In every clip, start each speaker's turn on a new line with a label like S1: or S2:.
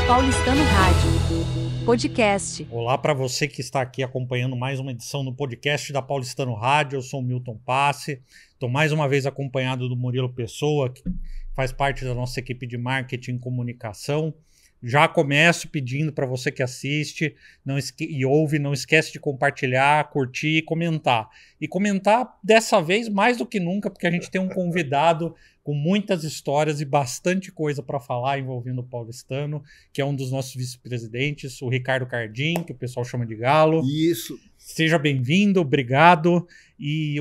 S1: Paulistano Rádio. Podcast.
S2: Olá para você que está aqui acompanhando mais uma edição do podcast da Paulistano Rádio. Eu sou o Milton Passe. Estou mais uma vez acompanhado do Murilo Pessoa, que faz parte da nossa equipe de marketing e comunicação. Já começo pedindo para você que assiste e ouve, não esquece de compartilhar, curtir e comentar. E comentar dessa vez mais do que nunca, porque a gente tem um convidado com muitas histórias e bastante coisa para falar envolvendo o paulistano, que é um dos nossos vice-presidentes, o Ricardo Cardim, que o pessoal chama de Galo.
S3: Isso.
S2: Seja bem-vindo, obrigado. E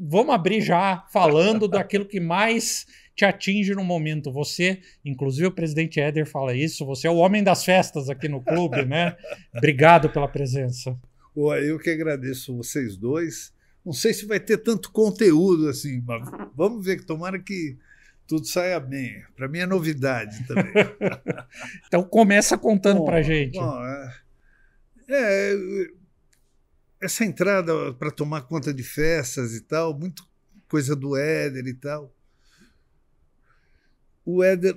S2: vamos abrir já falando daquilo que mais te atinge no momento. Você, inclusive o presidente Éder fala isso, você é o homem das festas aqui no clube, né? Obrigado pela presença.
S3: Eu que agradeço vocês dois. Não sei se vai ter tanto conteúdo assim, mas vamos ver, que tomara que tudo saia bem. Para mim é novidade também.
S2: Então começa contando para a gente.
S3: Essa entrada para tomar conta de festas e tal, muito coisa do Éder e tal. O Éder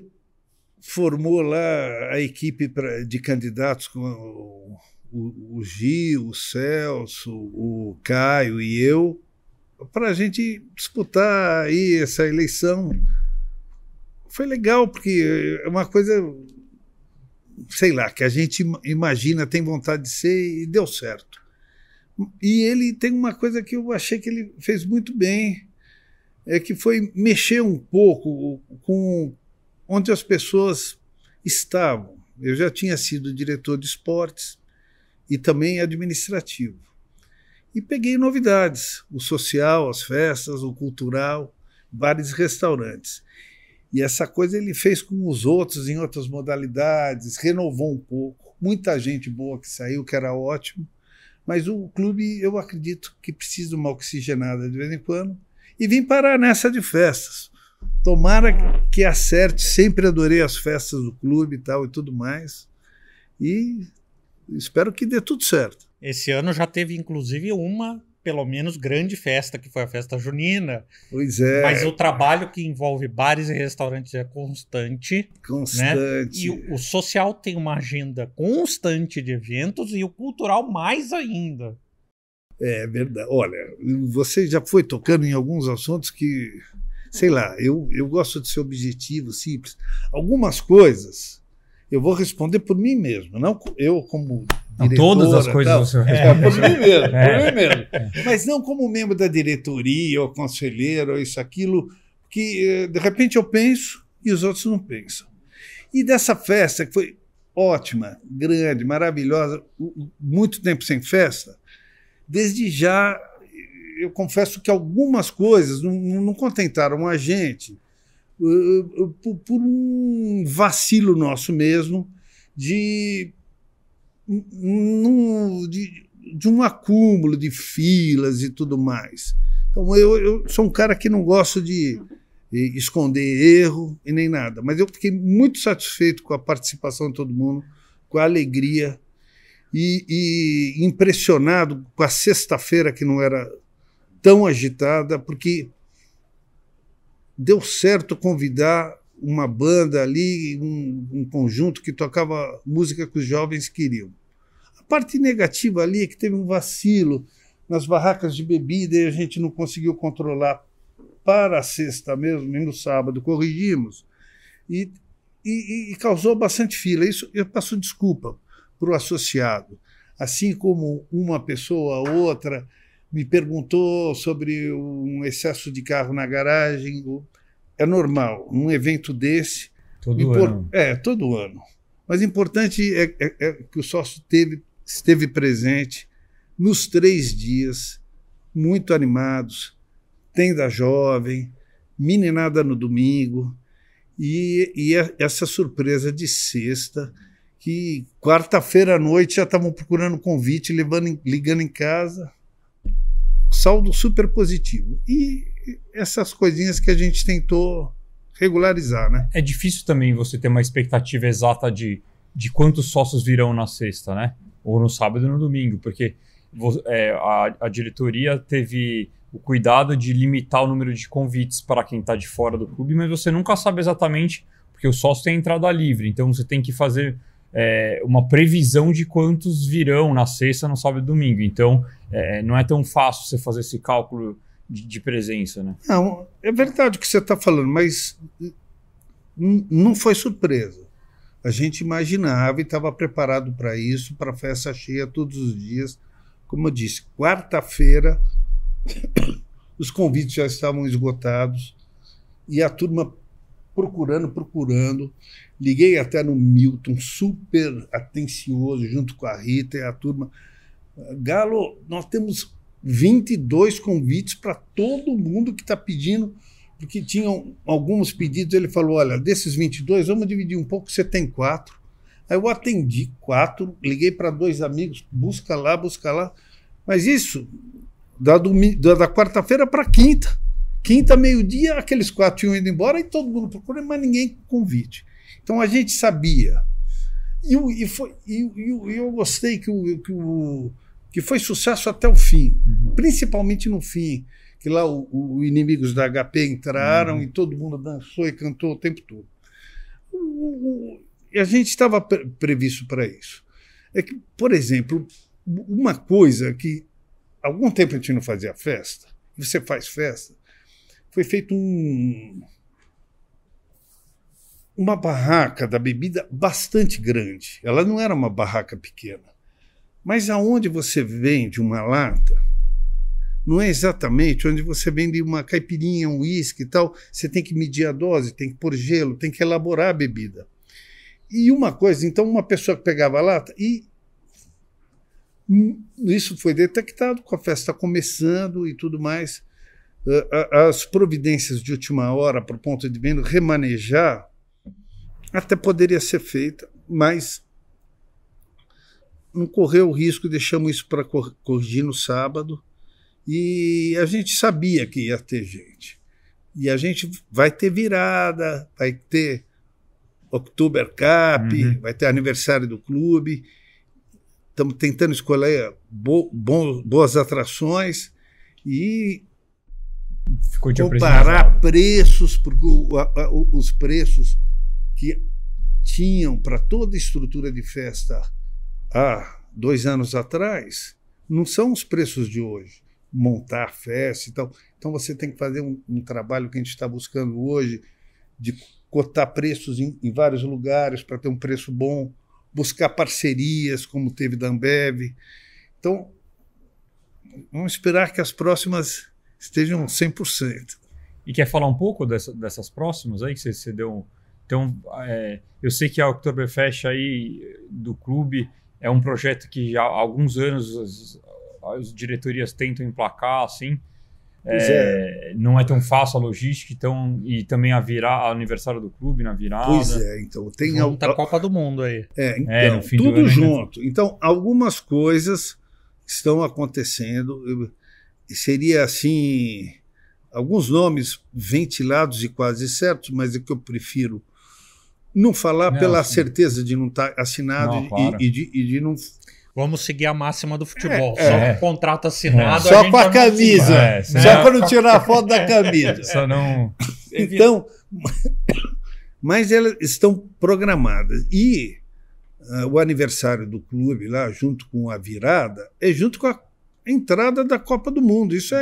S3: formou lá a equipe de candidatos com o Gil, o Celso, o Caio e eu, para a gente disputar aí essa eleição. Foi legal, porque é uma coisa, sei lá, que a gente imagina, tem vontade de ser, e deu certo. E ele tem uma coisa que eu achei que ele fez muito bem, é que foi mexer um pouco com onde as pessoas estavam. Eu já tinha sido diretor de esportes e também administrativo. E peguei novidades, o social, as festas, o cultural, bares e restaurantes. E essa coisa ele fez com os outros em outras modalidades, renovou um pouco. Muita gente boa que saiu, que era ótimo. Mas o clube, eu acredito que precisa de uma oxigenada de vez em quando. E vim parar nessa de festas. Tomara que acerte, sempre adorei as festas do clube e tal e tudo mais. E espero que dê tudo certo.
S2: Esse ano já teve, inclusive, uma, pelo menos, grande festa, que foi a festa junina.
S3: Pois é.
S2: Mas o trabalho que envolve bares e restaurantes é constante.
S3: Constante.
S2: Né? E o social tem uma agenda constante de eventos e o cultural mais ainda.
S3: É verdade. Olha, você já foi tocando em alguns assuntos que, sei lá, eu gosto de ser objetivo, simples. Algumas coisas eu vou responder por mim mesmo, não eu como diretora.
S4: Todas as coisas você responde.
S3: Por mim mesmo, por mim mesmo. Mas não como membro da diretoria, ou conselheiro, ou isso, aquilo, que de repente eu penso e os outros não pensam. E dessa festa, que foi ótima, grande, maravilhosa, muito tempo sem festa, desde já eu confesso que algumas coisas não contentaram a gente, por um vacilo nosso mesmo de um acúmulo de filas e tudo mais. Então eu sou um cara que não gosto de esconder erro e nem nada, mas eu fiquei muito satisfeito com a participação de todo mundo, com a alegria e impressionado com a sexta-feira, que não era tão agitada, porque deu certo convidar uma banda ali, um conjunto que tocava música que os jovens queriam. A parte negativa ali é que teve um vacilo nas barracas de bebida e a gente não conseguiu controlar para a sexta mesmo, e no sábado corrigimos, e causou bastante fila. Isso eu peço desculpa para o associado. Assim como uma pessoa ou outra me perguntou sobre um excesso de carro na garagem. É normal, num evento desse.
S4: Todo ano.
S3: Todo ano. Mas importante é que o sócio esteve presente nos 3 dias, muito animados. Tenda jovem, meninada no domingo, e essa surpresa de sexta, que quarta-feira à noite já estavam procurando convite, ligando em casa. Saldo super positivo. E essas coisinhas que a gente tentou regularizar, né?
S4: É difícil também você ter uma expectativa exata de quantos sócios virão na sexta, né? Ou no sábado e no domingo, porque a diretoria teve o cuidado de limitar o número de convites para quem está de fora do clube, mas você nunca sabe exatamente, porque o sócio tem entrada livre, então você tem que fazer uma previsão de quantos virão na sexta, no sábado e domingo. Então, não é tão fácil você fazer esse cálculo de presença, né?
S3: Não, é verdade o que você está falando, mas não foi surpresa. A gente imaginava e estava preparado para isso, para a festa cheia todos os dias. Como eu disse, quarta-feira, os convites já estavam esgotados e a turma procurando. Liguei até no Milton, super atencioso, junto com a Rita e a turma. Galo, nós temos 22 convites para todo mundo que está pedindo, porque tinham alguns pedidos. Ele falou, olha, desses 22, vamos dividir um pouco, você tem 4. Aí eu atendi 4, liguei para 2 amigos, busca lá. Mas isso, da quarta-feira para quinta. Quinta, meio-dia, aqueles 4 tinham ido embora e todo mundo procurando, mas ninguém com convite. Então a gente sabia. E eu gostei que foi sucesso até o fim, principalmente no fim, que lá os inimigos da HP entraram e todo mundo dançou e cantou o tempo todo. E a gente estava previsto para isso. É que, por exemplo, uma coisa que há algum tempo a gente não fazia festa, você faz festa, foi feito uma barraca da bebida bastante grande. Ela não era uma barraca pequena. Mas aonde você vende uma lata, não é exatamente onde você vende uma caipirinha, um uísque e tal. Você tem que medir a dose, tem que pôr gelo, tem que elaborar a bebida. E uma coisa, então uma pessoa que pegava a lata, e isso foi detectado com a festa começando e tudo mais. As providências de última hora para o ponto de venda, remanejar, até poderia ser feita, mas não correu o risco, deixamos isso para corrigir no sábado, e a gente sabia que ia ter gente. E a gente vai ter virada, vai ter Oktober Cup, vai ter aniversário do clube, estamos tentando escolher boas atrações e comparar preços, porque os preços que tinham para toda a estrutura de festa há 2 anos atrás não são os preços de hoje. Montar festa e tal. Então você tem que fazer um trabalho que a gente está buscando hoje de cotar preços em vários lugares para ter um preço bom, buscar parcerias como teve da Ambev. Então vamos esperar que as próximas estejam 100%.
S4: E quer falar um pouco dessas próximas aí que você deu? Então, eu sei que a Oktoberfest aí do clube é um projeto que já há alguns anos as diretorias tentam emplacar, assim. Não é tão fácil a logística, então, e também a aniversário do clube na virada.
S3: Pois é, então tem
S2: a Copa do Mundo aí.
S3: Então,
S2: no fim
S3: tudo
S2: do ano,
S3: junto. Né? Então, algumas coisas estão acontecendo. Seria assim, alguns nomes ventilados e quase certos, mas é que eu prefiro não falar pela certeza de não estar assinado
S4: claro.
S3: e de não.
S2: Vamos seguir a máxima do futebol. Só com o contrato assinado.
S3: Só com a camisa. Só para não tirar a foto da camisa.
S4: Só não.
S3: Então, mas elas estão programadas. E o aniversário do clube, lá, junto com a virada, é junto com a entrada da Copa do Mundo. Isso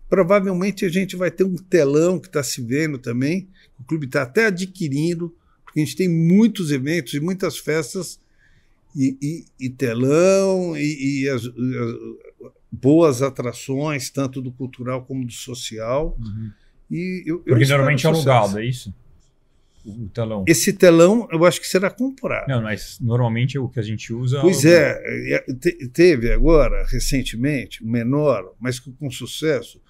S3: provavelmente a gente vai ter um telão que está se vendo também. O clube está até adquirindo, porque a gente tem muitos eventos e muitas festas e telão e as boas atrações, tanto do cultural como do social.
S4: Porque normalmente é alugado, é isso? O telão.
S3: Esse telão eu acho que será comprado.
S4: Não, mas normalmente o que a gente usa...
S3: Pois teve agora, recentemente, um menor, mas com sucesso,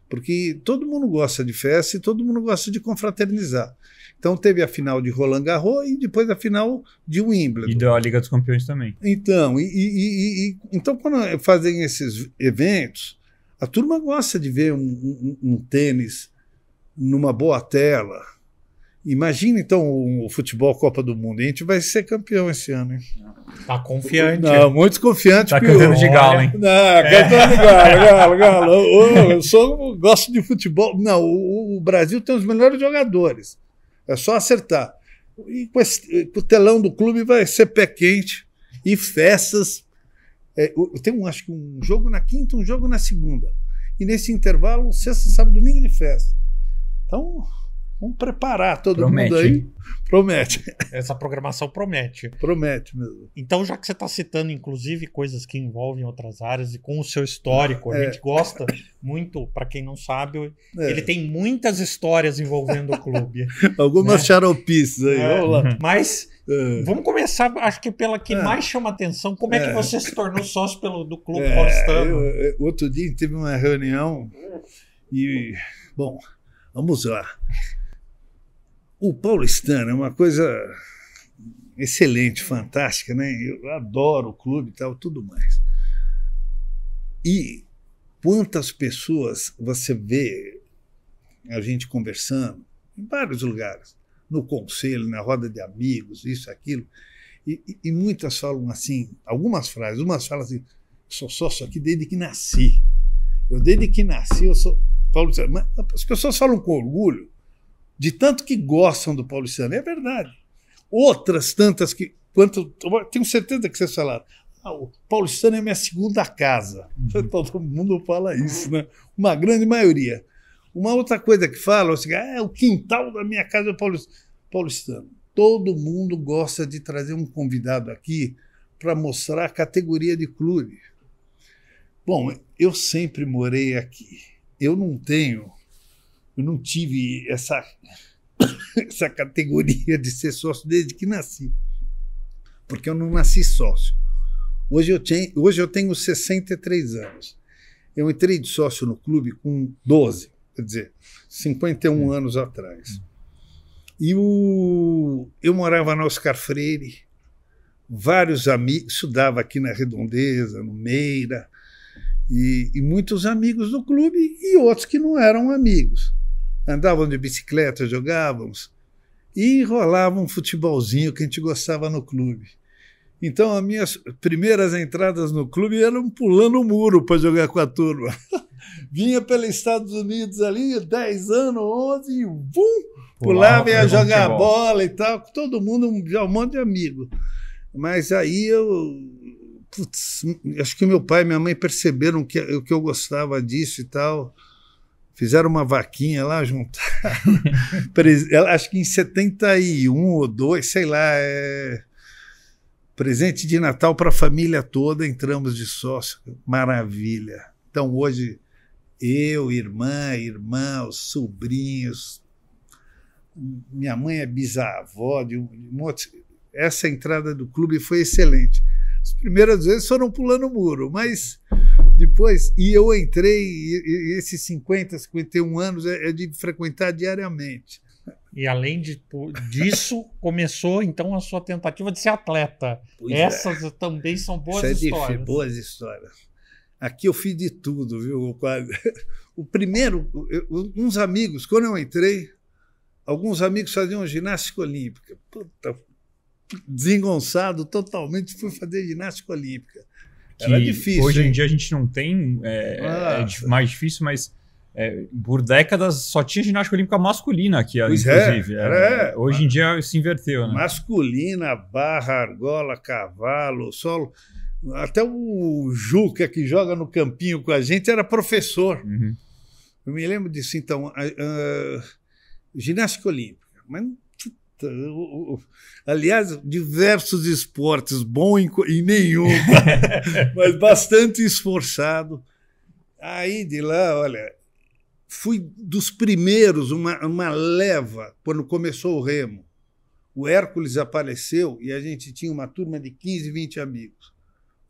S3: porque todo mundo gosta de festa e todo mundo gosta de confraternizar. Então teve a final de Roland Garros e depois a final de Wimbledon.
S4: E da Liga dos Campeões também.
S3: Então, então quando fazem esses eventos, a turma gosta de ver um tênis numa boa tela. Imagina, então, o futebol Copa do Mundo. A gente vai ser campeão esse ano, hein?
S2: Tá confiante.
S3: Não, muito confiante.
S4: Tá cantando de galo, hein?
S3: Não, cantando de galo. Eu gosto de futebol. Não, o Brasil tem os melhores jogadores. É só acertar. E com o telão do clube vai ser pé quente e festas. Tem acho que um jogo na quinta, um jogo na segunda. E nesse intervalo, sexta, sábado, domingo de festa. Então, vamos preparar todo mundo aí. Promete.
S2: Essa programação promete.
S3: Promete mesmo.
S2: Então, já que você está citando, inclusive, coisas que envolvem outras áreas e com o seu histórico, a gente gosta muito, para quem não sabe, ele tem muitas histórias envolvendo o clube.
S3: Algumas xaropices aí, vamos lá.
S2: Mas vamos começar, acho que pela que mais chama atenção. Como é que você se tornou sócio do Clube Paulistano?
S3: Outro dia teve uma reunião e, bom, vamos lá. O paulistano é uma coisa excelente, fantástica, né? Eu adoro o clube e tal, tudo mais. E quantas pessoas você vê a gente conversando em vários lugares, no conselho, na roda de amigos, isso, aquilo, e muitas falam assim, algumas frases, umas falam assim, sou sócio aqui desde que nasci. Desde que nasci, eu sou paulistano. Mas as pessoas falam com orgulho, de tanto que gostam do paulistano. É verdade. Outras tantas que... tenho certeza que vocês falaram. O paulistano é minha segunda casa. Todo mundo fala isso, né? Uma grande maioria. Uma outra coisa que falam assim, o quintal da minha casa é paulistano. Todo mundo gosta de trazer um convidado aqui para mostrar a categoria de clube. Bom, eu sempre morei aqui. Eu não tive essa categoria de ser sócio desde que nasci. Porque eu não nasci sócio. Hoje eu tenho 63 anos. Eu entrei de sócio no clube com 12, quer dizer, 51 anos atrás. E eu morava na Oscar Freire, vários amigos, estudava aqui na Redondeza, no Meira, e muitos amigos do clube e outros que não eram amigos. Andavam de bicicleta, jogávamos e rolava um futebolzinho que a gente gostava no clube. Então, as minhas primeiras entradas no clube eram pulando o muro para jogar com a turma. Vinha pelos Estados Unidos ali, 10 anos, 11, e pulava e ia jogar bola e tal, com todo mundo, já um monte de amigo. Mas aí acho que meu pai e minha mãe perceberam que eu gostava disso e tal. Fizeram uma vaquinha lá, juntaram. Acho que em 71 ou 2, sei lá, presente de Natal para a família toda, entramos de sócio. Maravilha. Então hoje, eu, irmãos, sobrinhos, minha mãe é bisavó de um outro. Essa entrada do clube foi excelente. As primeiras vezes foram pulando o muro, mas depois... E eu entrei, e esses 51 anos é de frequentar diariamente.
S2: E além disso, começou então a sua tentativa de ser atleta. Essas também são boas histórias.
S3: Boas histórias. Aqui eu fiz de tudo, viu? O primeiro, uns amigos, quando eu entrei, alguns amigos faziam ginástica olímpica. Puta, desengonçado totalmente, fui fazer ginástica olímpica. Era difícil.
S4: Hoje em dia a gente não tem, mais difícil, mas por décadas só tinha ginástica olímpica masculina aqui, inclusive. Hoje em dia se inverteu, né?
S3: Masculina, barra, argola, cavalo, solo. Até o Juca, que joga no campinho com a gente, era professor.
S4: Uhum.
S3: Eu me lembro disso, então. Ginástica olímpica. Mas, aliás, diversos esportes, bom em nenhum, mas bastante esforçado. Aí, de lá, olha, fui dos primeiros, uma leva, quando começou o remo. O Hércules apareceu e a gente tinha uma turma de 15, 20 amigos.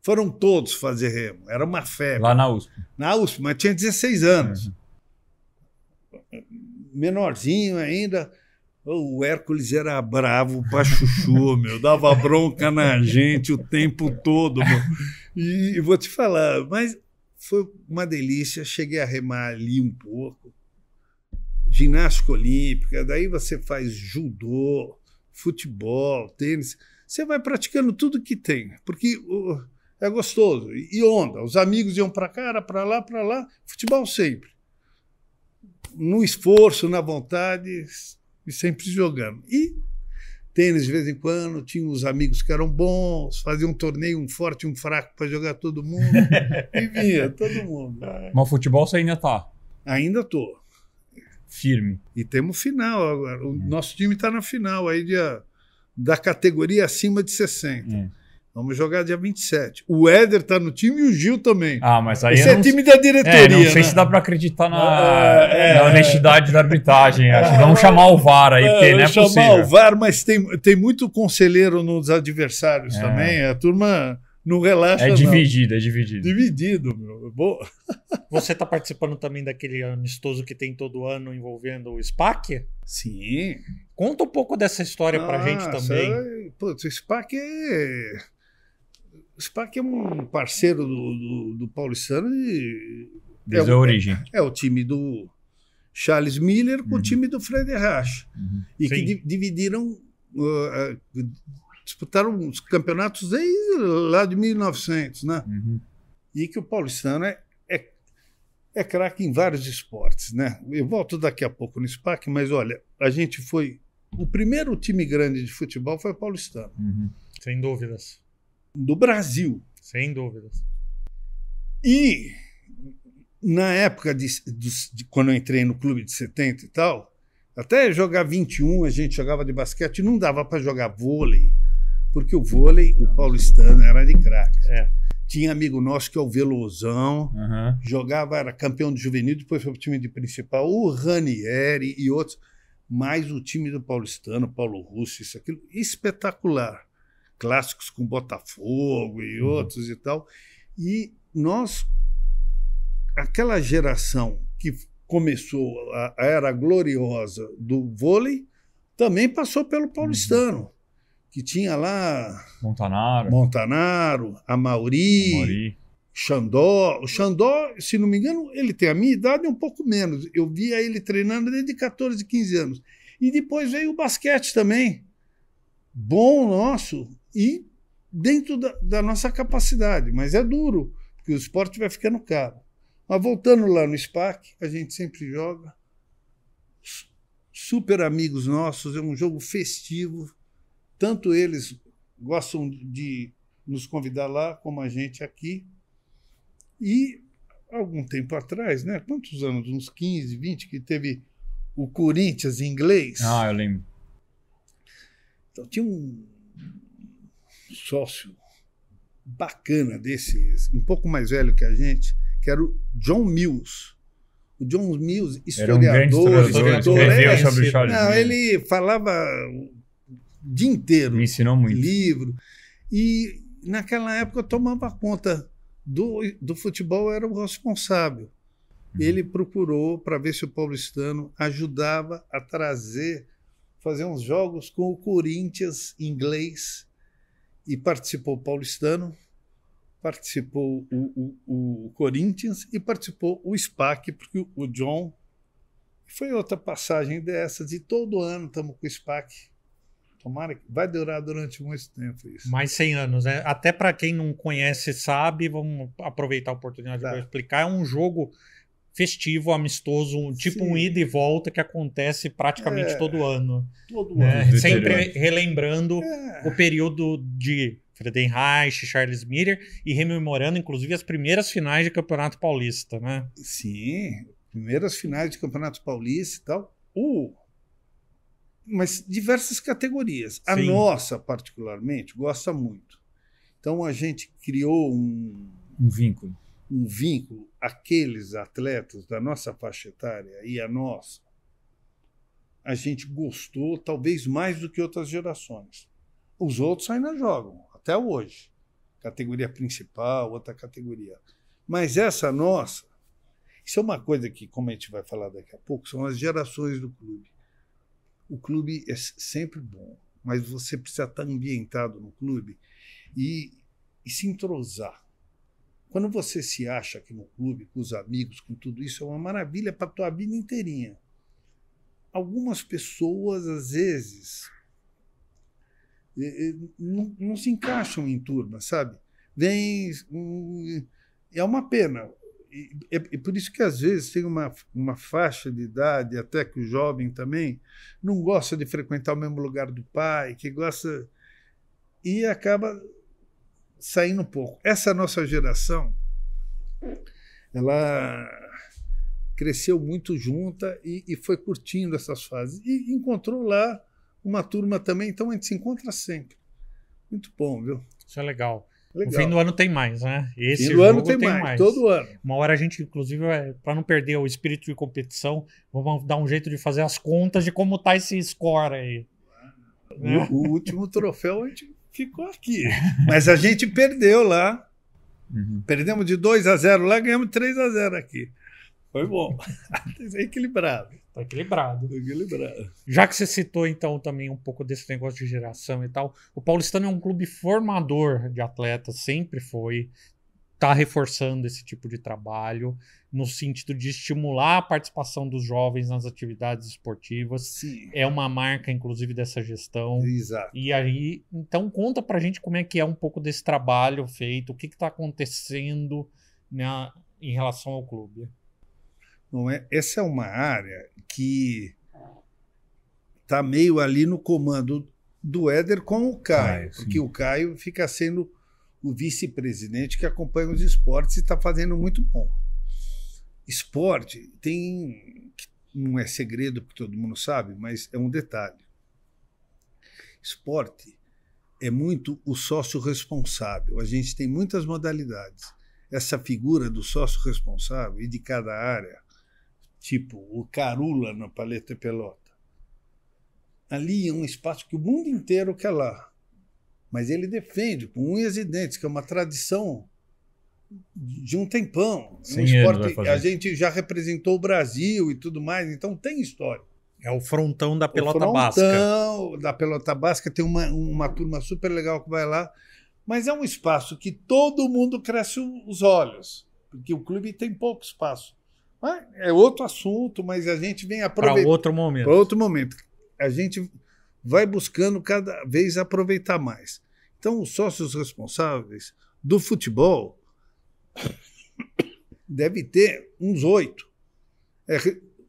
S3: Foram todos fazer remo, era uma febre.
S4: Lá na USP.
S3: Na USP, mas tinha 16 anos. Uhum. Menorzinho ainda. O Hércules era bravo pra chuchu, dava bronca na gente o tempo todo. E vou te falar, mas foi uma delícia. Cheguei a remar ali um pouco. Ginástica olímpica, daí você faz judô, futebol, tênis. Você vai praticando tudo que tem, porque é gostoso. E onda, os amigos iam para cá, era para lá, futebol sempre. No esforço, na vontade, e sempre jogando. E tênis de vez em quando, tinha uns amigos que eram bons, fazia um torneio, um forte e um fraco para jogar todo mundo, e vinha todo mundo.
S4: Mas o futebol você ainda tá
S3: Ainda estou.
S4: firme.
S3: E temos final agora. O nosso time está na final aí da categoria acima de 60. Vamos jogar dia 27. O Éder está no time e o Gil também.
S4: Ah, mas aí
S3: Esse
S4: eu
S3: é
S4: não,
S3: time da diretoria,
S4: não sei
S3: né?
S4: se dá para acreditar na honestidade da arbitragem. Acho que vamos chamar o VAR aí, porque não é
S3: chamar
S4: possível.
S3: o VAR, mas tem muito conselheiro nos adversários também. A turma não relaxa,
S4: É
S3: não.
S4: dividido, é dividido.
S3: Dividido, meu. Boa.
S2: Você está participando também daquele amistoso que tem todo ano envolvendo o SPAC?
S3: Sim.
S2: Conta um pouco dessa história pra gente também.
S3: Putz, o SPAC é um parceiro do Paulistano e
S4: Desde a origem.
S3: é o time do Charles Miller com o time do Fred Rasch. E que dividiram, disputaram os campeonatos desde lá de 1900, né? E que o Paulistano é craque em vários esportes, né? Eu volto daqui a pouco no SPAC, mas olha, a gente foi... O primeiro time grande de futebol foi o Paulistano.
S2: Sem dúvidas.
S3: Do Brasil.
S2: Sem dúvidas.
S3: E na época de quando eu entrei no clube de 70 e tal, até jogar 21 a gente jogava de basquete, não dava para jogar vôlei, porque o vôlei, o Paulistano era de craque. Tinha amigo nosso que é o Velozão, jogava, era campeão de juvenil, depois foi pro time de principal, o Ranieri e outros, mas o time do Paulistano, Paulo Russo, isso, aquilo, espetacular. Clássicos com Botafogo e outros e tal. E nós, aquela geração que começou a era gloriosa do vôlei, também passou pelo Paulistano, que tinha lá Montanaro, Amauri, Xandó. O Xandó, se não me engano, ele tem a minha idade e um pouco menos. Eu via ele treinando desde 14, 15 anos. E depois veio o basquete também. Bom nosso e dentro da nossa capacidade, mas é duro, porque o esporte vai ficando caro. Mas voltando lá no SPAC, a gente sempre joga, super amigos nossos, é um jogo festivo, tanto eles gostam de nos convidar lá, como a gente aqui. E algum tempo atrás, né? Quantos anos? Uns 15, 20, que teve o Corinthians em inglês.
S4: Eu lembro.
S3: Então tinha um sócio bacana desses, um pouco mais velho que a gente, que era o John Mills. O John Mills, historiador,
S4: escreveu sobre o Charles Miller.
S3: Ele falava o dia inteiro.
S4: Me ensinou muito.
S3: Livro. E naquela época eu tomava conta do futebol, era o responsável. Ele procurou para ver se o paulistano ajudava a fazer uns jogos com o Corinthians inglês, e participou o paulistano, participou o Corinthians e participou o SPAC, porque o John foi outra passagem dessas, e todo ano estamos com o SPAC. Tomara que vai durar durante muito tempo isso.
S2: Mais 100 anos, né? Até para quem não conhece, sabe, vamos aproveitar a oportunidade para explicar. É um jogo festivo, amistoso, tipo um ida e volta que acontece praticamente todo ano.
S3: Todo ano.
S2: Sempre relembrando o período de Friedenreich, Charles Miller e rememorando, inclusive, as primeiras finais de Campeonato Paulista, né?
S3: Sim, primeiras finais de Campeonato Paulista e tal. Mas diversas categorias. A nossa, particularmente, gosta muito. Então, a gente criou um vínculo. Aqueles atletas da nossa faixa etária e a nossa, a gente gostou talvez mais do que outras gerações. Os outros ainda jogam, até hoje. Categoria principal, outra categoria. Mas essa nossa, isso é uma coisa que, como a gente vai falar daqui a pouco, são as gerações do clube. O clube é sempre bom, mas você precisa estar ambientado no clube e se entrosar. Quando você se acha aqui no clube, com os amigos, com tudo isso, é uma maravilha para a tua vida inteirinha. Algumas pessoas, às vezes, não se encaixam em turma, sabe? É uma pena. E por isso que, às vezes, tem uma faixa de idade, até que o jovem também, não gosta de frequentar o mesmo lugar do pai, que gosta... E acaba saindo um pouco. Essa nossa geração, ela cresceu muito junta e foi curtindo essas fases. E encontrou lá uma turma também, então a gente se encontra sempre. Muito bom, viu?
S2: Isso é legal.
S3: Legal.
S2: No fim do ano tem mais, né? Esse
S3: fim do ano
S2: jogo
S3: tem mais, todo ano.
S2: Uma hora a gente, inclusive, para não perder o espírito de competição, vamos dar um jeito de fazer as contas de como tá esse score aí.
S3: O último troféu a gente ficou aqui. Mas a gente perdeu lá.
S4: Uhum.
S3: Perdemos de 2-0 lá, ganhamos 3-0 aqui. Foi bom. É equilibrado.
S2: Tá equilibrado.
S3: Equilibrado.
S2: Já que você citou, então, também um pouco desse negócio de geração e tal, o Paulistano é um clube formador de atletas, sempre foi. Está reforçando esse tipo de trabalho, no sentido de estimular a participação dos jovens nas atividades esportivas.
S3: Sim.
S2: É uma marca, inclusive, dessa gestão.
S3: Exato.
S2: E aí, então, conta pra gente como é que é um pouco desse trabalho feito, o que está acontecendo, né, em relação ao clube.
S3: Não é? Essa é uma área que está meio ali no comando do Éder com o Caio, porque o Caio fica sendo o vice-presidente que acompanha os esportes e está fazendo muito bom. Esporte tem, não é segredo porque todo mundo sabe, mas é um detalhe. Esporte é muito o sócio responsável. A gente tem muitas modalidades. Essa figura do sócio responsável e de cada área, tipo o Carula na Paleta e Pelota. Ali é um espaço que o mundo inteiro quer lá. Mas ele defende com unhas e dentes, que é uma tradição de um tempão. Um esporte, a gente já representou o Brasil e tudo mais, então tem história.
S2: É o frontão da pelota basca.
S3: O frontão da pelota basca, tem uma turma super legal que vai lá, mas é um espaço que todo mundo cresce os olhos, porque o clube tem pouco espaço. É outro assunto, mas a gente vem aproveitar.
S2: Para outro momento.
S3: Para outro momento. A gente vai buscando cada vez aproveitar mais. Então, os sócios responsáveis do futebol deve ter uns 8.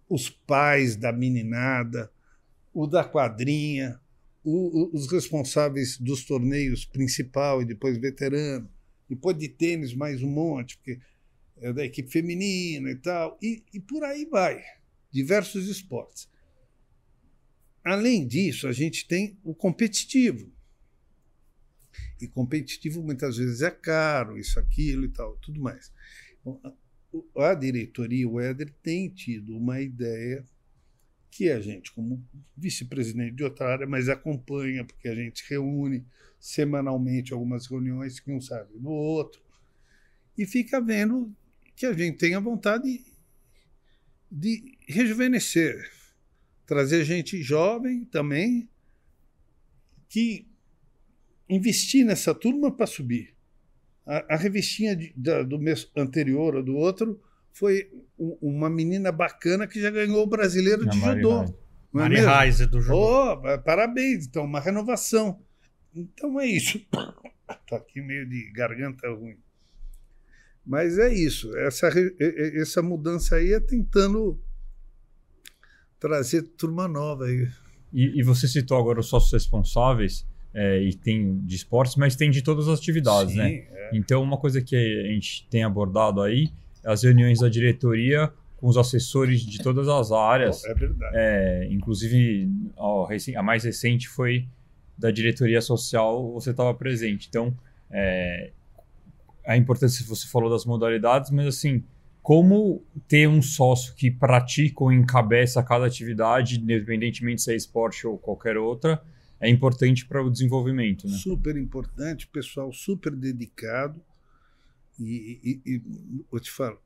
S3: Os pais da meninada, o da quadrinha, os responsáveis dos torneios principal e depois veterano, depois de tênis mais um monte, porque é da equipe feminina e tal, e por aí vai, diversos esportes. Além disso, a gente tem o competitivo. E competitivo muitas vezes é caro, isso, aquilo e tal, tudo mais. A diretoria, o Éder, tem tido uma ideia que a gente, como vice-presidente de outra área, mas acompanha, porque a gente reúne semanalmente algumas reuniões que um sabe do outro, e fica vendo que a gente tem a vontade de rejuvenescer, trazer gente jovem também, que investir nessa turma para subir. A revistinha do mês anterior ou do outro foi uma menina bacana que já ganhou o brasileiro de judô.
S2: Mari Reise do judô.
S3: Parabéns, então, uma renovação. Então é isso. Estou aqui meio de garganta ruim. Mas é isso. Essa mudança aí é tentando trazer turma nova aí.
S4: E você citou agora os sócios responsáveis, e tem de esportes, mas tem de todas as atividades,
S3: Sim,
S4: né? Então, uma coisa que a gente tem abordado aí é as reuniões da diretoria com os assessores de todas as áreas.
S3: É verdade.
S4: Inclusive, a mais recente foi da diretoria social, você estava presente. Então, a importância, você falou das modalidades, mas assim, como ter um sócio que pratica ou encabeça cada atividade, independentemente se é esporte ou qualquer outra, é importante para o desenvolvimento, né?
S3: Super importante, pessoal super dedicado. E eu te falo,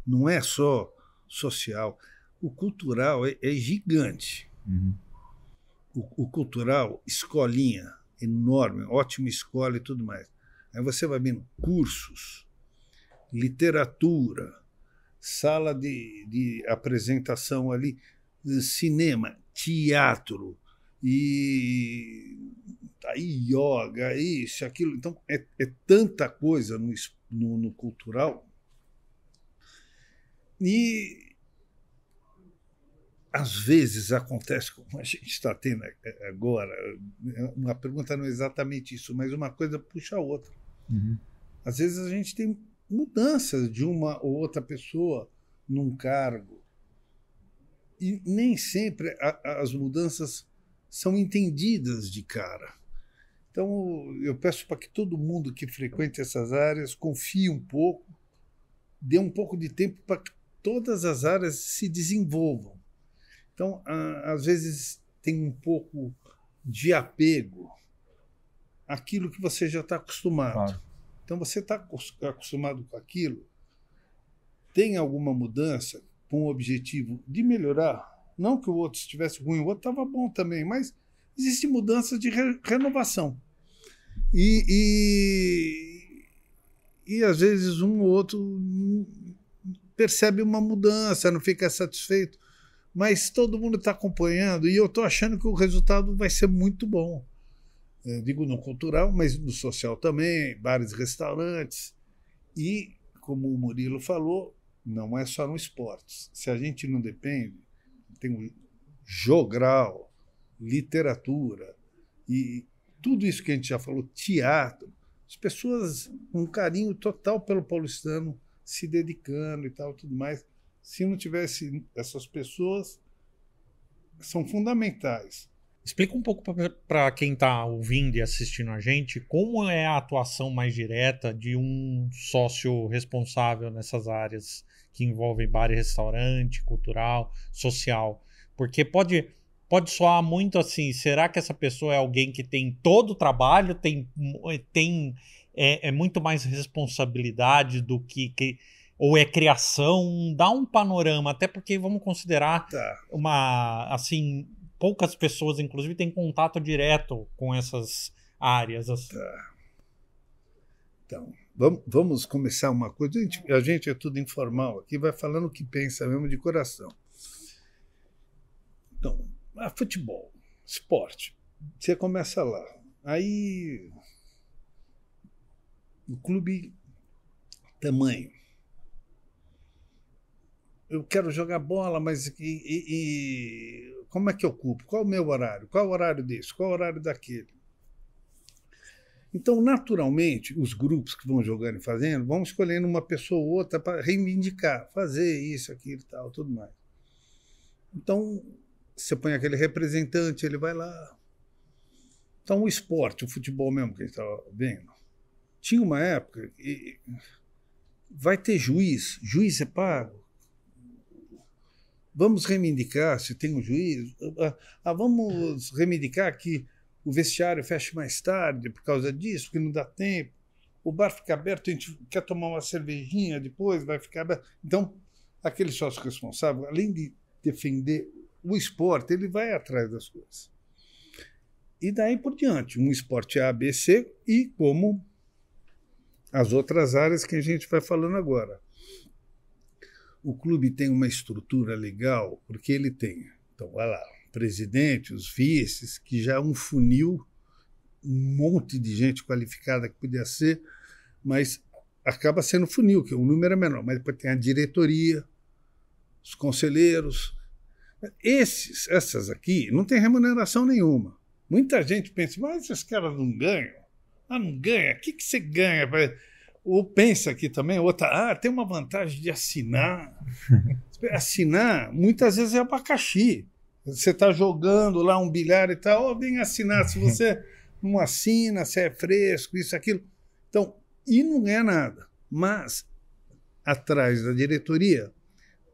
S3: não é só social. O cultural é gigante.
S4: Uhum.
S3: O cultural, escolinha, enorme, ótima escola e tudo mais. Aí você vai vendo cursos, literatura, sala de apresentação ali, cinema, teatro, e aí yoga, isso, aquilo. Então, é tanta coisa no cultural E às vezes acontece, como a gente está tendo agora, uma pergunta não é exatamente isso, mas uma coisa puxa a outra.
S4: Uhum.
S3: Às vezes a gente tem mudanças de uma ou outra pessoa num cargo. E nem sempre as mudanças são entendidas de cara. Então, eu peço para que todo mundo que frequente essas áreas confie um pouco, dê um pouco de tempo para que todas as áreas se desenvolvam. Então, às vezes, tem um pouco de apego àquilo que você já está acostumado.
S4: Claro.
S3: Então, você está acostumado com aquilo, tem alguma mudança com o objetivo de melhorar. Não que o outro estivesse ruim, o outro estava bom também, mas existe mudança de renovação. E às vezes um ou outro percebe uma mudança, não fica satisfeito, mas todo mundo está acompanhando e eu estou achando que o resultado vai ser muito bom. Eu digo no cultural, mas no social também, bares, restaurantes. E, como o Murilo falou, não é só no esportes. Se a gente não depende, tem o jogral, literatura e tudo isso que a gente já falou, teatro, as pessoas com um carinho total pelo paulistano, se dedicando e tal, tudo mais. Se não tivesse essas pessoas, são fundamentais.
S2: Explica um pouco para quem está ouvindo e assistindo a gente como é a atuação mais direta de um sócio responsável nessas áreas que envolvem bar e restaurante, cultural, social. Porque pode soar muito assim, será que essa pessoa é alguém que tem todo o trabalho, é muito mais responsabilidade do que ou é criação? Dá um panorama, até porque vamos considerar assim, poucas pessoas, inclusive, têm contato direto com essas áreas. Assim.
S3: Então, vamos começar uma coisa. A gente é tudo informal aqui, vai falando o que pensa mesmo de coração. Então, futebol, esporte, você começa lá. Aí, o clube, tamanho. Eu quero jogar bola, mas como é que eu ocupo? Qual é o meu horário? Qual é o horário desse? Qual é o horário daquele? Então, naturalmente, os grupos que vão jogando e fazendo vão escolhendo uma pessoa ou outra para reivindicar, fazer isso, aquilo e tal, tudo mais. Então, você põe aquele representante, ele vai lá. Então, o esporte, o futebol mesmo que a gente estava vendo, tinha uma época que vai ter juiz é pago. Vamos reivindicar se tem um juiz. Vamos reivindicar que o vestiário feche mais tarde por causa disso, porque não dá tempo. O bar fica aberto, a gente quer tomar uma cervejinha depois, vai ficar aberto. Então, aquele sócio responsável, além de defender o esporte, ele vai atrás das coisas. E daí por diante, um esporte A, B, C e como as outras áreas que a gente vai falando agora. O clube tem uma estrutura legal, porque ele tem, então, vai lá, o presidente, os vices, que já é um funil, um monte de gente qualificada que podia ser, mas acaba sendo funil, que o número é menor, mas depois tem a diretoria, os conselheiros. Essas aqui não tem remuneração nenhuma. Muita gente pensa, mas esses caras não ganham. Não ganha. O que você ganha? Ou pensa aqui também, outra, tem uma vantagem de assinar. Assinar, muitas vezes é abacaxi. Você está jogando lá um bilhar e tal, vem assinar. Se você não assina, você é fresco, isso, aquilo. Então, e não ganha nada. Mas, atrás da diretoria,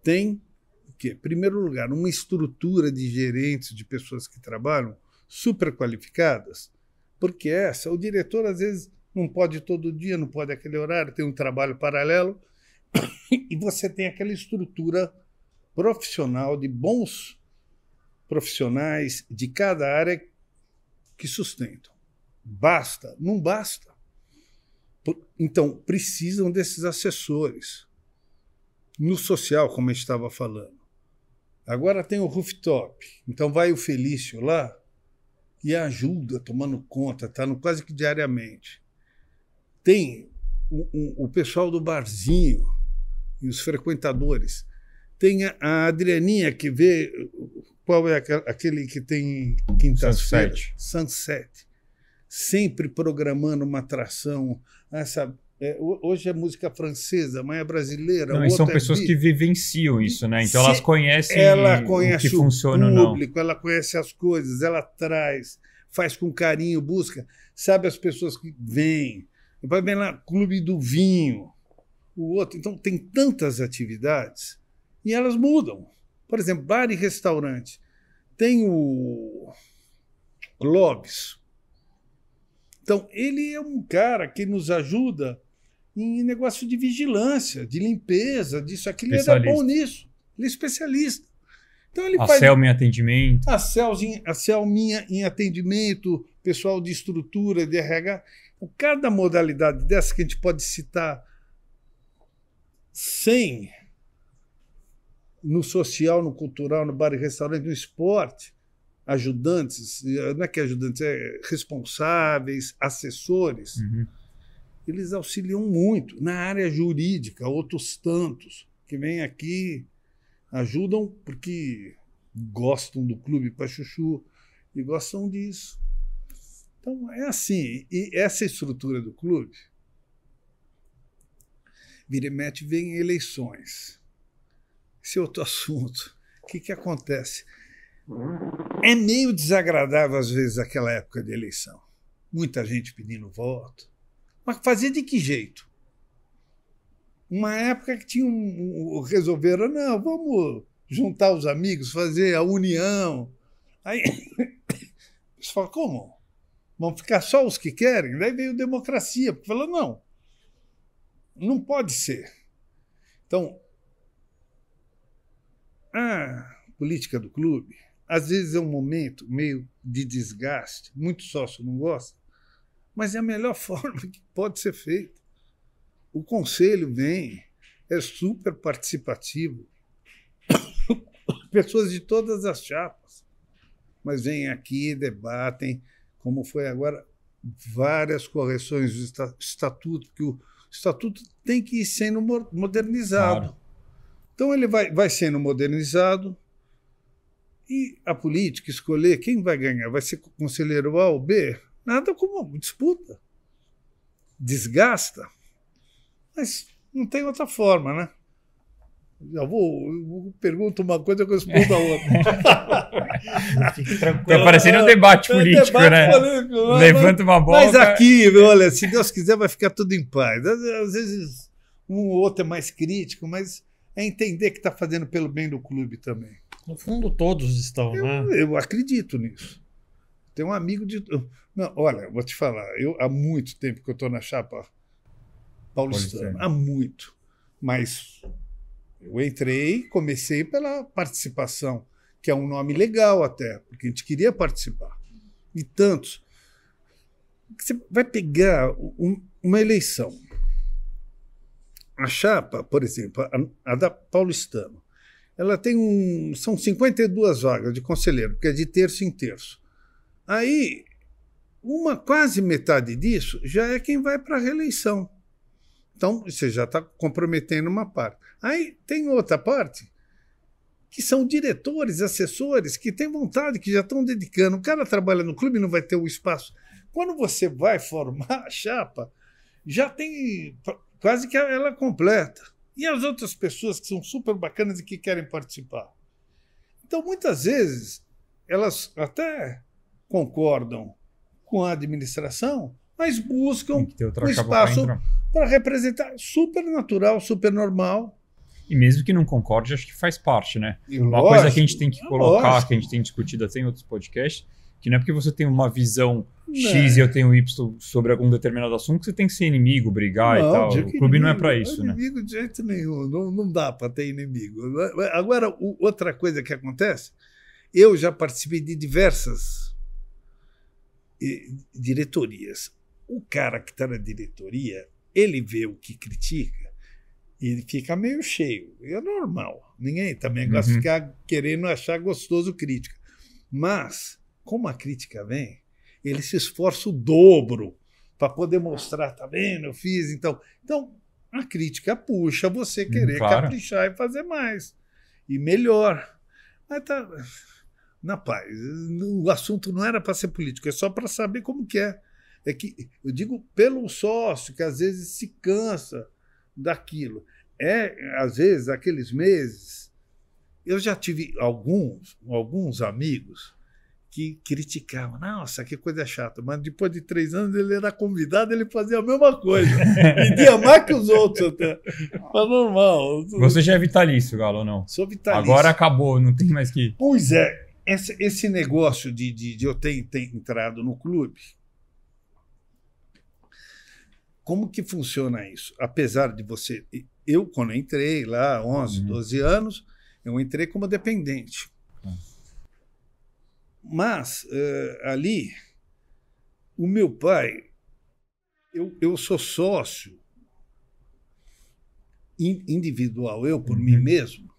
S3: tem o quê? Em primeiro lugar, uma estrutura de gerentes, de pessoas que trabalham super qualificadas, porque o diretor, às vezes, não pode todo dia, não pode aquele horário, tem um trabalho paralelo, e você tem aquela estrutura profissional de bons profissionais de cada área que sustentam. Basta? Não basta. Então, precisam desses assessores. No social, como a gente estava falando. Agora tem o rooftop. Então vai o Felício lá e ajuda, tomando conta, tá quase que diariamente. Tem o pessoal do barzinho e os frequentadores. Tem a Adrianinha, que vê qual é aquele que tem quintas-feiras. Sunset. Sempre programando uma atração. Hoje é música francesa, amanhã é brasileira.
S4: Não, e são pessoas que vivenciam isso, né? Então elas conhecem o que funciona ou não.
S3: Público, ela conhece as coisas, ela traz, faz com carinho, busca, sabe as pessoas que vêm. Vai bem lá, Clube do Vinho, o outro. Então tem tantas atividades e elas mudam. Por exemplo, bar e restaurante. Tem o Lobes. Então, ele é um cara que nos ajuda em negócio de vigilância, de limpeza, disso, aquilo. Ele é bom nisso. Ele é especialista. Então, ele faz...
S4: Selma em atendimento.
S3: A Selminha em atendimento, pessoal de estrutura, de RH. Então, cada modalidade dessa que a gente pode citar 100 no social, no cultural, no bar e restaurante, no esporte, ajudantes, não é que ajudantes, é responsáveis, assessores, eles auxiliam muito. Na área jurídica, outros tantos que vêm aqui, ajudam porque gostam do Clube Pachuchu e gostam disso. Então, é assim. E essa estrutura do clube, vira e mexe, vem eleições. Esse é outro assunto. O que acontece? É meio desagradável, às vezes, aquela época de eleição. Muita gente pedindo voto. Mas fazer de que jeito? Uma época que tinha resolveram, não, vamos juntar os amigos, fazer a união. Aí você fala, como? Vão ficar só os que querem? Daí veio democracia, porque falou, não pode ser. Então, a política do clube, às vezes é um momento meio de desgaste, muito sócio não gosta, mas é a melhor forma que pode ser feita. O conselho vem, é super participativo, pessoas de todas as chapas, mas vêm aqui, debatem, como foi agora, várias correções do estatuto, porque o estatuto tem que ir sendo modernizado. Claro. Então ele vai sendo modernizado e a política escolher quem vai ganhar, vai ser conselheiro A ou B, nada como disputa, desgasta, mas não tem outra forma, né? Eu pergunto uma coisa, eu respondo a outra.
S4: Está parecendo um debate político, né? Político, levanta uma bola.
S3: Mas aqui, olha, se Deus quiser, vai ficar tudo em paz. Às vezes um ou outro é mais crítico, mas é entender que está fazendo pelo bem do clube também.
S2: No fundo, todos estão, né?
S3: Eu acredito nisso. Tem um amigo de... Não, olha, vou te falar, há muito tempo que eu estou na chapa paulistana, há muito. Mas eu entrei, comecei pela participação, que é um nome legal até, porque a gente queria participar. E tantos. Você vai pegar uma eleição. A chapa, por exemplo, a da Paulistano, ela tem são 52 vagas de conselheiro, porque é de terço em terço. Aí, quase metade disso já é quem vai para a reeleição. Então, você já está comprometendo uma parte. Aí tem outra parte, que são diretores, assessores, que têm vontade, que já estão dedicando. O cara trabalha no clube e não vai ter o espaço. Quando você vai formar a chapa, já tem quase que ela completa. E as outras pessoas que são super bacanas e que querem participar. Então, muitas vezes, elas até concordam com a administração, mas buscam um espaço para representar, super natural, super normal.
S4: E mesmo que não concorde, acho que faz parte, né? Uma coisa que a gente tem que colocar, que a gente tem discutido até em outros podcasts, que não é porque você tem uma visão X e eu tenho Y sobre algum determinado assunto que você tem que ser inimigo, brigar e tal. O clube não é para isso, né?
S3: Inimigo de jeito nenhum, não dá para ter inimigo. Agora, outra coisa que acontece, eu já participei de diversas diretorias. O cara que está na diretoria, ele vê o que critica e ele fica meio cheio. É normal. Ninguém também gosta de ficar querendo achar gostoso crítica. Mas, como a crítica vem, ele se esforça o dobro para poder mostrar, tá vendo? Eu fiz, então a crítica puxa você querer caprichar e fazer mais. e melhor. Mas tá, na paz, o assunto não era para ser político, é só para saber como que é. É que eu digo pelo sócio, que às vezes se cansa daquilo. Às vezes, aqueles meses, eu já tive alguns amigos que criticavam. Nossa, que coisa chata. Mas depois de 3 anos ele era convidado, ele fazia a mesma coisa. Pedia mais que os outros até. Mas normal.
S4: Você já é vitalício, Galo, ou não?
S3: Sou vitalício.
S4: Agora acabou, não tem mais que...
S3: Pois é. Esse negócio de eu ter entrado no clube, como que funciona isso? Apesar de você... Eu, quando entrei lá, 11, 12 anos, eu entrei como dependente. Mas, ali, o meu pai, eu sou sócio individual, eu por mim mesmo,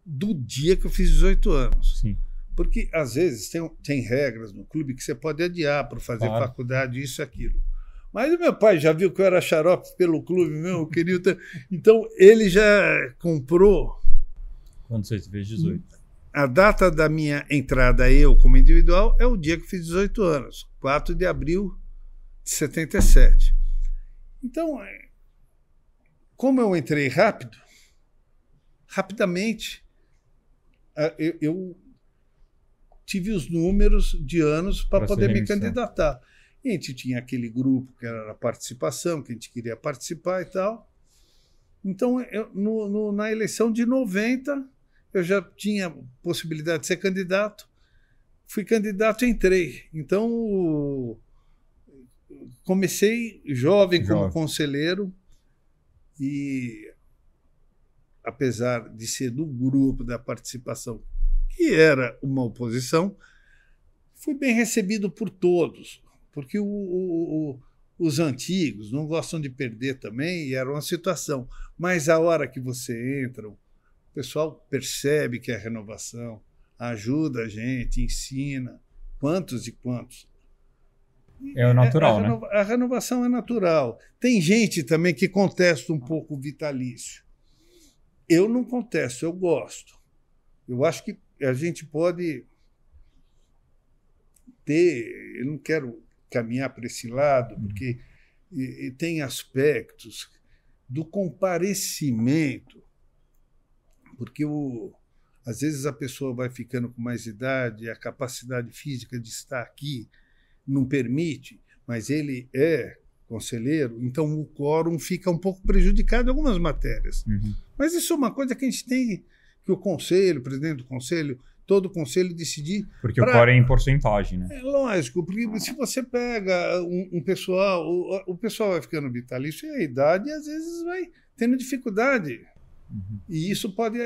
S3: do dia que eu fiz 18 anos.
S4: Sim.
S3: Porque, às vezes, tem regras no clube que você pode adiar para fazer faculdade, isso e aquilo. Mas o meu pai já viu que eu era xarope pelo clube mesmo, queria ter... Então, ele já comprou...
S4: Quando você fez 18?
S3: A data da minha entrada, eu como individual, é o dia que eu fiz 18 anos, 4 de abril de 77. Então, como eu entrei rapidamente, eu tive os números de anos para poder me candidatar. E a gente tinha aquele grupo que era a participação, que a gente queria participar e tal. Então, na eleição de 90... eu já tinha possibilidade de ser candidato, fui candidato e entrei. Então, comecei jovem como conselheiro e, apesar de ser do grupo da participação, que era uma oposição, fui bem recebido por todos, porque os antigos não gostam de perder também, e era uma situação. Mas a hora que você entra... o pessoal percebe que é renovação, ajuda a gente, ensina, quantos e quantos.
S4: É o natural, né?
S3: A renovação é natural. Tem gente também que contesta um pouco o vitalício. Eu não contesto, eu gosto. Eu acho que a gente pode ter... Eu não quero caminhar para esse lado, porque tem aspectos do comparecimento. Porque às vezes a pessoa vai ficando com mais idade, a capacidade física de estar aqui não permite, mas ele é conselheiro, então o quórum fica um pouco prejudicado em algumas matérias. Mas isso é uma coisa que a gente tem que o conselho, o presidente do conselho, todo o conselho decidir.
S4: Porque o quórum é em porcentagem, né?
S3: É lógico, porque se você pega um pessoal, o pessoal vai ficando vitalício e a idade às vezes vai tendo dificuldade. E isso pode...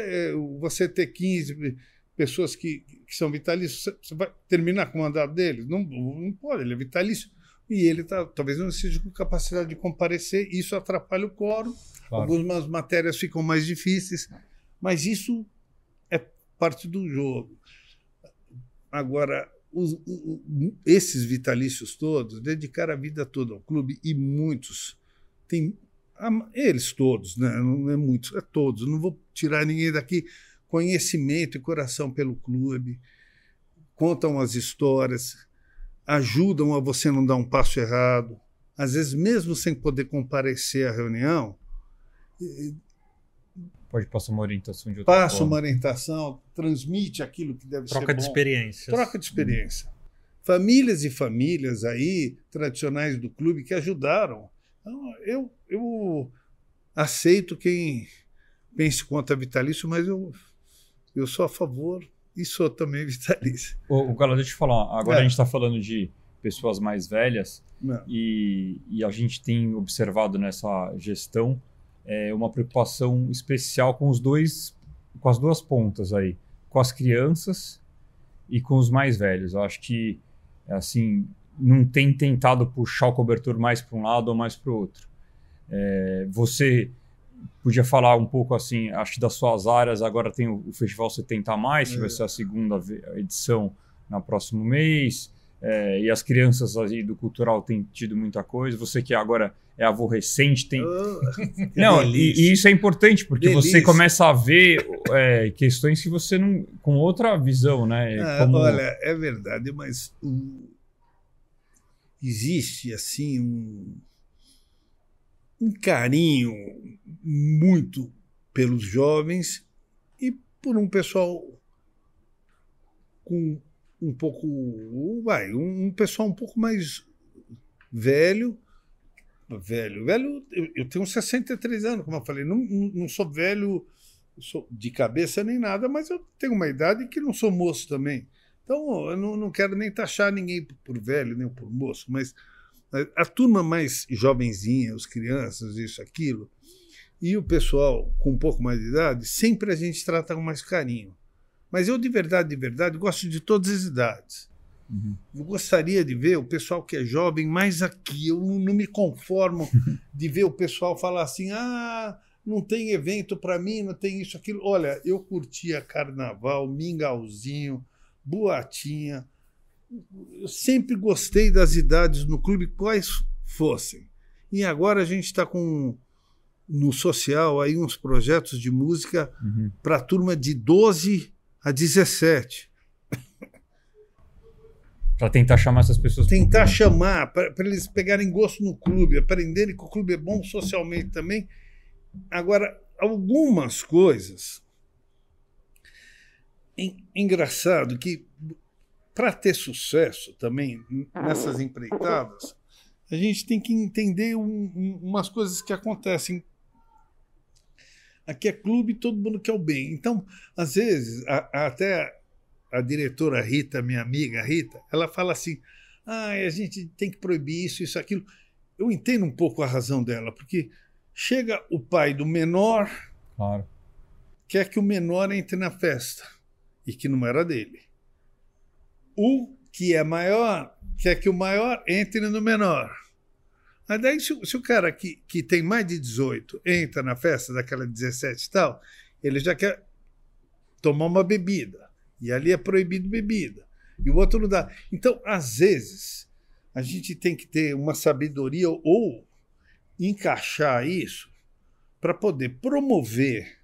S3: você ter 15 pessoas que são vitalícios, você vai terminar com o mandato deles? Não pode, ele é vitalício. E ele talvez não seja com capacidade de comparecer, isso atrapalha o quórum. Claro. Algumas matérias ficam mais difíceis, mas isso é parte do jogo. Agora, esses vitalícios todos dedicaram a vida toda ao clube, e muitos têm... Eles todos, né? Não é muitos, é todos. Não vou tirar ninguém daqui. Conhecimento e coração pelo clube, contam as histórias, ajudam a você não dar um passo errado. Às vezes, mesmo sem poder comparecer à reunião,
S4: pode passar uma orientação de outra forma.
S3: Passa uma orientação, transmite aquilo que deve ser bom.
S2: Troca de experiências.
S3: Troca de experiência. Famílias e famílias aí, tradicionais do clube, que ajudaram. Então, eu aceito quem pense contra vitalício, mas eu sou a favor e sou também vitalício.
S4: O Galo, deixa eu te falar. Agora a gente está falando de pessoas mais velhas e a gente tem observado nessa gestão uma preocupação especial com as duas pontas aí, com as crianças e com os mais velhos. Eu acho que assim, não tem tentado puxar o cobertor mais para um lado ou mais para o outro. Você podia falar um pouco assim, acho que das suas áreas. Agora tem o Festival 70 Mais, que vai ser a segunda edição no próximo mês. e as crianças aí do cultural têm tido muita coisa. Você que agora é avô recente tem... Não, e isso é importante, porque você começa a ver questões que você não... com outra visão, né?
S3: Olha, é verdade, mas existe assim um carinho muito pelos jovens e por um pessoal com um pouco, um pessoal um pouco mais velho, eu tenho 63 anos, como eu falei, não sou velho, sou de cabeça nem nada, mas eu tenho uma idade que não sou moço também. Então, eu não quero nem taxar ninguém por velho, nem por moço, mas a turma mais jovenzinha, as crianças, isso, aquilo, e o pessoal com um pouco mais de idade, sempre a gente trata com mais carinho. Mas eu, de verdade, gosto de todas as idades. Uhum. Eu gostaria de ver o pessoal que é jovem mais aqui. Eu não me conformo de ver o pessoal falar assim, não tem evento para mim, não tem isso, aquilo. Olha, eu curtia carnaval, mingauzinho, boatinha. Eu sempre gostei das idades no clube, quais fossem. E agora a gente está com, no social, aí uns projetos de música para a turma de 12 a 17.
S4: Para tentar chamar essas pessoas.
S3: Tentar chamar, para eles pegarem gosto no clube, aprenderem que o clube é bom socialmente também. Agora, algumas coisas... Engraçado que, para ter sucesso também nessas empreitadas, a gente tem que entender umas coisas que acontecem. Aqui é clube, todo mundo quer o bem. Então, às vezes, até a diretora Rita, minha amiga Rita, ela fala assim, a gente tem que proibir isso, aquilo. Eu entendo um pouco a razão dela, porque chega o pai do menor,
S4: claro,
S3: quer que o menor entre na festa, e que não era dele. O que é maior quer que o maior entre no menor. Mas daí, se o cara que tem mais de 18 entra na festa daquela 17 e tal, ele já quer tomar uma bebida. E ali é proibido bebida. E o outro não dá. Então, às vezes, a gente tem que ter uma sabedoria ou encaixar isso para poder promover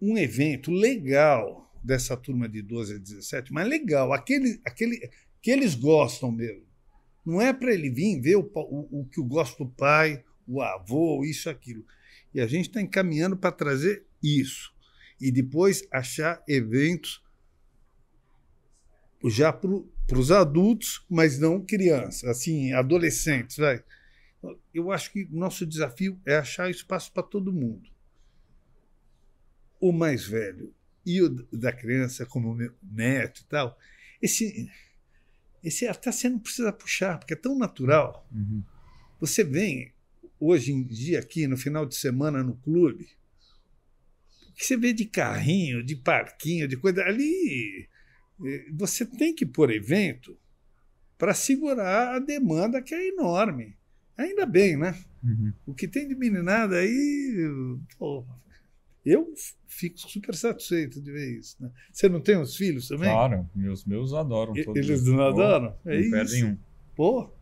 S3: um evento legal dessa turma de 12 a 17, mas legal, aquele que eles gostam mesmo. Não é para ele vir ver o que gosta do pai, o avô, isso, aquilo. E a gente está encaminhando para trazer isso. E depois achar eventos já para os adultos, mas não crianças, assim, adolescentes. Vai. Eu acho que o nosso desafio é achar espaço para todo mundo. O mais velho e o da criança, como o meu neto e tal, esse até você não precisa puxar, porque é tão natural. Uhum. Você vem, hoje em dia, aqui no final de semana no clube, o que você vê de carrinho, de parquinho, de coisa ali, você tem que pôr evento para segurar a demanda que é enorme. Ainda bem, né? Uhum. O que tem de meninada aí... Eu fico super satisfeito de ver isso. Né? Você não tem os filhos também?
S4: Claro, meus adoram.
S3: Eles não adoram?
S4: É isso. Não perdem um.
S3: Pô.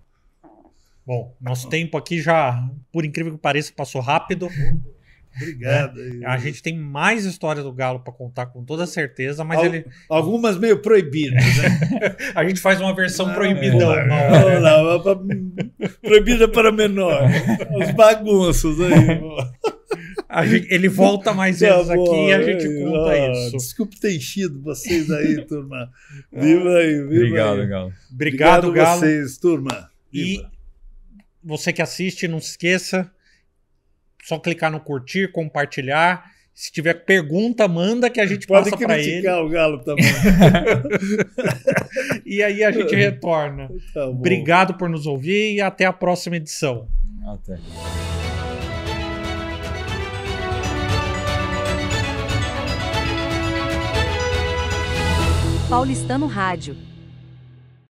S2: Bom, nosso tempo aqui já, por incrível que pareça, passou rápido.
S3: Obrigado.
S2: A gente tem mais história do Galo para contar com toda certeza, mas
S3: algumas meio proibidas. Né?
S2: A gente faz uma versão proibidão.
S3: Proibida para menor. Os bagunços aí.
S2: Ele volta mais vezes aqui e a gente conta isso.
S3: Desculpe ter enchido vocês aí, turma. Viva aí, viva
S4: Obrigado,
S3: aí.
S4: Galo.
S2: Obrigado, Galo.
S3: Vocês, turma.
S2: Viva. E você que assiste, não se esqueça, só clicar no curtir, compartilhar. Se tiver pergunta, manda que a gente passa para ele. Pode criticar
S3: o Galo também.
S2: E aí a gente retorna. Tá bom. Obrigado por nos ouvir e até a próxima edição.
S4: Até.
S1: Paulistano Rádio.